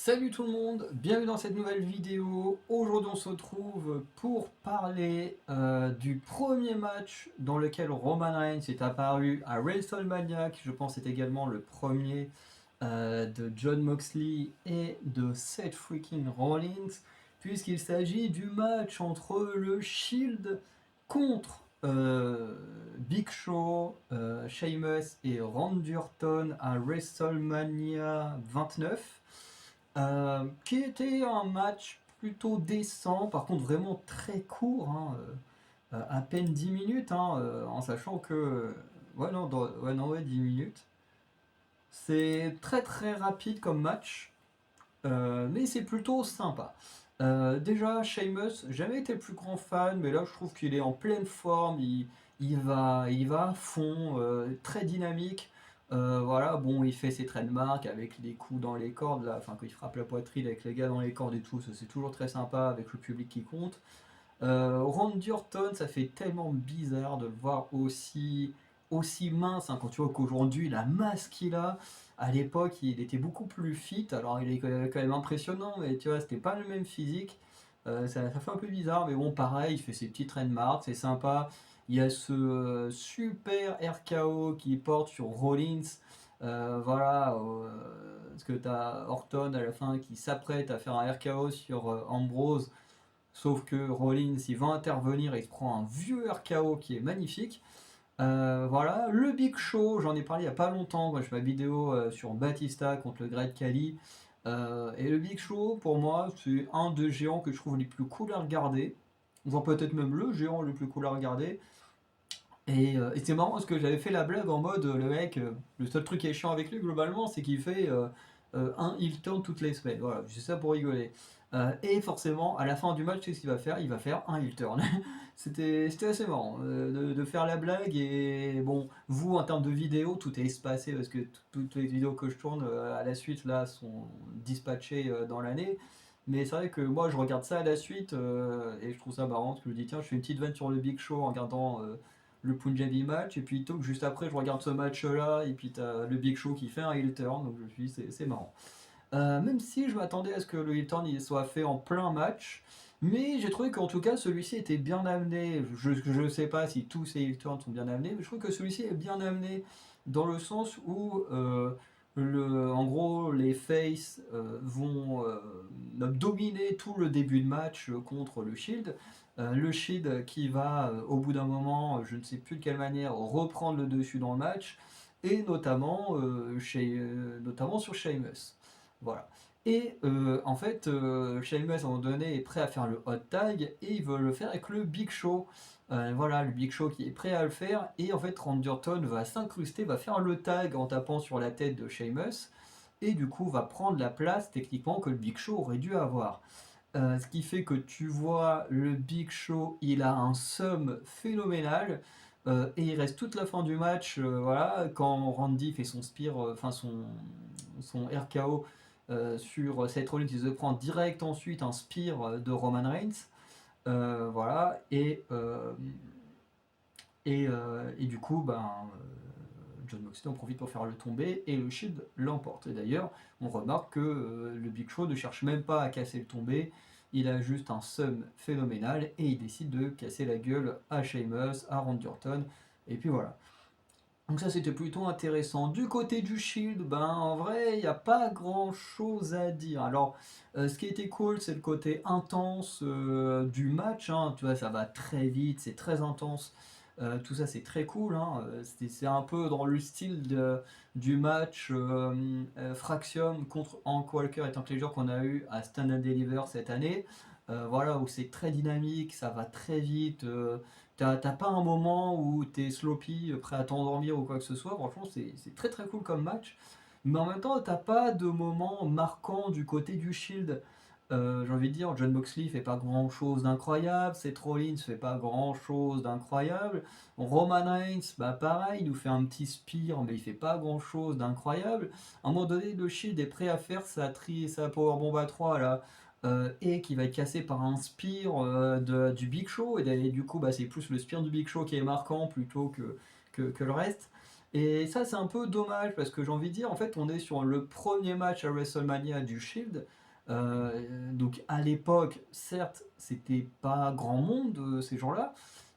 Salut tout le monde, bienvenue dans cette nouvelle vidéo. Aujourd'hui on se retrouve pour parler du premier match dans lequel Roman Reigns est apparu à WrestleMania, qui je pense est également le premier de Jon Moxley et de Seth freaking Rollins, puisqu'il s'agit du match entre le Shield contre Big Show, Sheamus et Randy Orton à WrestleMania 29. Qui était un match plutôt décent, par contre vraiment très court, hein, à peine 10 minutes, hein, en sachant que... Ouais, non, ouais, non, ouais, 10 minutes. C'est très très rapide comme match, mais c'est plutôt sympa. Déjà, Sheamus, jamais été le plus grand fan, mais là je trouve qu'il est en pleine forme, il va à fond, très dynamique. Voilà, bon, il fait ses trademarks avec les coups dans les cordes, là, enfin, quand il frappe la poitrine avec les gars dans les cordes et tout, ça c'est toujours très sympa avec le public qui compte. Randy Orton, ça fait tellement bizarre de le voir aussi mince, hein, quand tu vois qu'aujourd'hui, la masse qu'il a, à l'époque, il était beaucoup plus fit, alors il est quand même impressionnant, mais tu vois, c'était pas le même physique. Ça fait un peu bizarre, mais bon, pareil, il fait ses petits trademarks, c'est sympa. Il y a ce super RKO qui porte sur Rollins. Voilà, parce que tu as Orton à la fin qui s'apprête à faire un RKO sur Ambrose. Sauf que Rollins, il va intervenir et il se prend un vieux RKO qui est magnifique. Voilà, le Big Show, j'en ai parlé il n'y a pas longtemps, quand je fais ma vidéo sur Batista contre le Great Khali. Et le Big Show, pour moi, c'est un des géants que je trouve les plus cool à regarder. Voire peut-être même le géant le plus cool à regarder. Et c'est marrant parce que j'avais fait la blague en mode le mec, le seul truc qui est chiant avec lui globalement, c'est qu'il fait un heel turn toutes les semaines. Voilà, c'est ça pour rigoler. Et forcément, à la fin du match, qu'est-ce qu'il va faire? Il va faire un heel turn. C'était assez marrant de faire la blague. Et bon, vous, en termes de vidéo, tout est espacé parce que toutes les vidéos que je tourne à la suite là sont dispatchées dans l'année. Mais c'est vrai que moi, je regarde ça à la suite et je trouve ça marrant parce que je me dis, tiens, je fais une petite vanne sur le Big Show en regardant le Punjabi match, et puis donc juste après je regarde ce match là, et puis t'as le Big Show qui fait un heel turn, donc je me suis dit c'est marrant. Même si je m'attendais à ce que le heel turn il soit fait en plein match, mais j'ai trouvé qu'en tout cas celui-ci était bien amené. Je sais pas si tous ces heel turns sont bien amenés, mais je trouve que celui-ci est bien amené dans le sens où en gros les faces vont dominer tout le début de match contre le Shield. Le Shield qui va au bout d'un moment, je ne sais plus de quelle manière, reprendre le dessus dans le match, et notamment, notamment sur Sheamus. Voilà. Et en fait, Sheamus à un moment donné est prêt à faire le hot tag et il veut le faire avec le Big Show. Voilà, le Big Show qui est prêt à le faire, et en fait Randy Orton va s'incruster, va faire le tag en tapant sur la tête de Sheamus, et du coup va prendre la place techniquement que le Big Show aurait dû avoir. Ce qui fait que tu vois le Big Show, il a un somme phénoménal. Et il reste toute la fin du match, voilà, quand Randy fait son spear, enfin son RKO sur Seth Rollins, il se prend direct ensuite un spear de Roman Reigns. Voilà, et du coup, John Moxley en profite pour faire le tomber et le Shield l'emporte. Et d'ailleurs, on remarque que le Big Show ne cherche même pas à casser le tombé, il a juste un sum phénoménal et il décide de casser la gueule à Sheamus, à Randy Orton, et puis voilà. Donc ça c'était plutôt intéressant. Du côté du Shield, en vrai, il n'y a pas grand chose à dire. Alors, ce qui était cool, c'est le côté intense du match, hein. Tu vois, ça va très vite, c'est très intense. Tout ça c'est très cool, hein. C'est un peu dans le style du match Fraxium contre Hank Walker et Tank Ledger qu'on a eu à Stand and Deliver cette année. Voilà, où c'est très dynamique, ça va très vite. T'as pas un moment où t'es sloppy, prêt à t'endormir ou quoi que ce soit. Franchement, c'est très très cool comme match. Mais en même temps, t'as pas de moment marquant du côté du Shield. J'ai envie de dire, John Moxley fait pas grand chose d'incroyable, Seth Rollins fait pas grand chose d'incroyable, Roman Reigns, pareil, il nous fait un petit spear, mais il fait pas grand chose d'incroyable. À un moment donné, le Shield est prêt à faire sa Powerbomb à 3 là, et qui va être cassé par un spear du Big Show, et du coup, c'est plus le spear du Big Show qui est marquant plutôt que le reste. Et ça, c'est un peu dommage parce que j'ai envie de dire, en fait, on est sur le premier match à WrestleMania du Shield. Donc à l'époque, certes, c'était pas grand monde ces gens-là,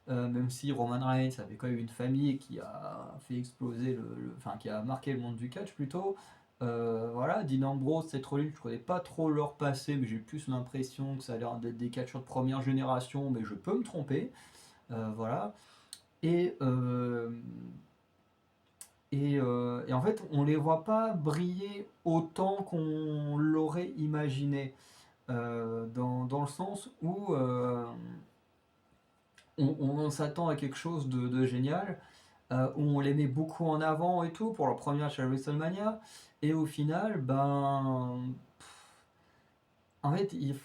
même si Roman Reigns avait quand même une famille qui a fait exploser enfin qui a marqué le monde du catch plutôt. Voilà, Dean Ambrose, Seth Rollins, je connais pas trop leur passé, mais j'ai plus l'impression que ça a l'air d'être des catcheurs de première génération, mais je peux me tromper. Voilà. Et, euh, et en fait, on les voit pas briller autant qu'on l'aurait imaginé, dans le sens où on s'attend à quelque chose de génial, où on les met beaucoup en avant et tout pour leur premier match à WrestleMania, et au final, ben, en fait, ils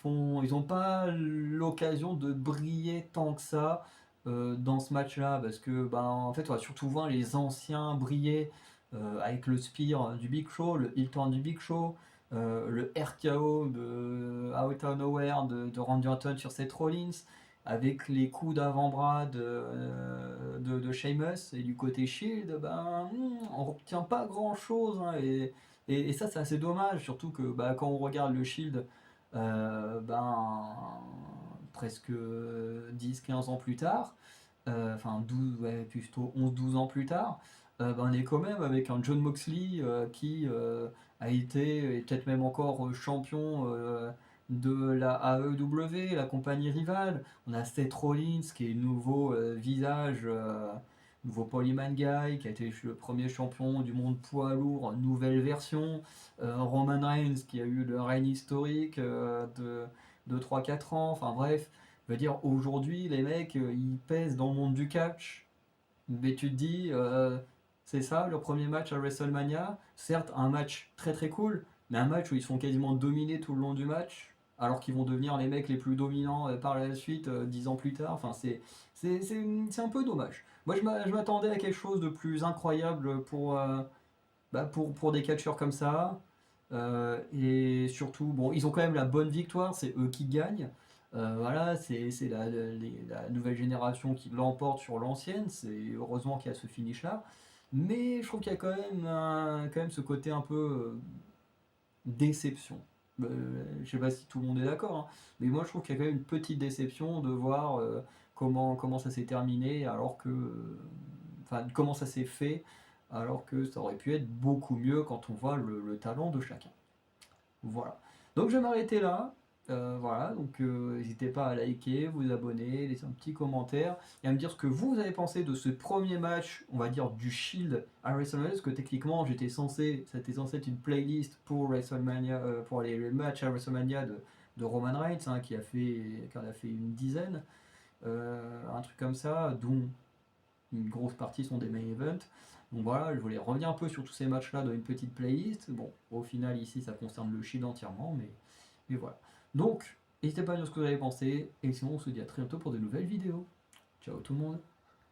ont pas l'occasion de briller tant que ça dans ce match-là, parce que, ben, en fait, on va surtout voir les anciens briller avec le spear du Big Show, le heel turn du Big Show, le RKO de Out of Nowhere de Randy Orton sur Seth Rollins, avec les coups d'avant-bras de Sheamus, et du côté Shield, ben, on retient pas grand-chose, hein, et ça, c'est assez dommage, surtout que bah, quand on regarde le Shield, ben, presque 10-15 ans plus tard, enfin 12, ouais, plutôt 11-12 ans plus tard, ben, on est quand même avec un John Moxley qui a été, et peut-être même encore champion de la AEW, la compagnie rivale. On a Seth Rollins qui est nouveau visage, nouveau Polyman Guy, qui a été le premier champion du monde poids lourd, nouvelle version. Roman Reigns qui a eu le règne historique de 3-4 ans. Enfin bref, je veux dire, aujourd'hui, les mecs, ils pèsent dans le monde du catch. Mais tu te dis, c'est ça, leur premier match à WrestleMania. Certes, un match très très cool, mais un match où ils sont quasiment dominés tout le long du match, alors qu'ils vont devenir les mecs les plus dominants par la suite, 10 ans plus tard. Enfin, c'est un peu dommage. Moi, je m'attendais à quelque chose de plus incroyable pour des catcheurs comme ça. Et surtout, bon, ils ont quand même la bonne victoire, c'est eux qui gagnent. Voilà, c'est la nouvelle génération qui l'emporte sur l'ancienne. C'est heureusement qu'il y a ce finish là. Mais je trouve qu'il y a quand même ce côté un peu déception. Je sais pas si tout le monde est d'accord, hein, mais moi je trouve qu'il y a quand même une petite déception de voir comment ça s'est terminé, alors que, enfin, comment ça s'est fait, alors que ça aurait pu être beaucoup mieux quand on voit le talent de chacun. Voilà. Donc je vais m'arrêter là. Voilà, donc n'hésitez pas à liker, vous abonner, laisser un petit commentaire et à me dire ce que vous avez pensé de ce premier match, on va dire du Shield à WrestleMania, parce que techniquement c'était censé être une playlist pour WrestleMania, pour les matchs à WrestleMania de Roman Reigns, hein, qui en a fait une dizaine, un truc comme ça, dont une grosse partie sont des main events. Donc voilà, je voulais revenir un peu sur tous ces matchs-là dans une petite playlist. Bon, au final, ici, ça concerne le Shield entièrement, mais voilà. Donc, n'hésitez pas à dire ce que vous avez pensé, et sinon, on se dit à très bientôt pour de nouvelles vidéos. Ciao tout le monde!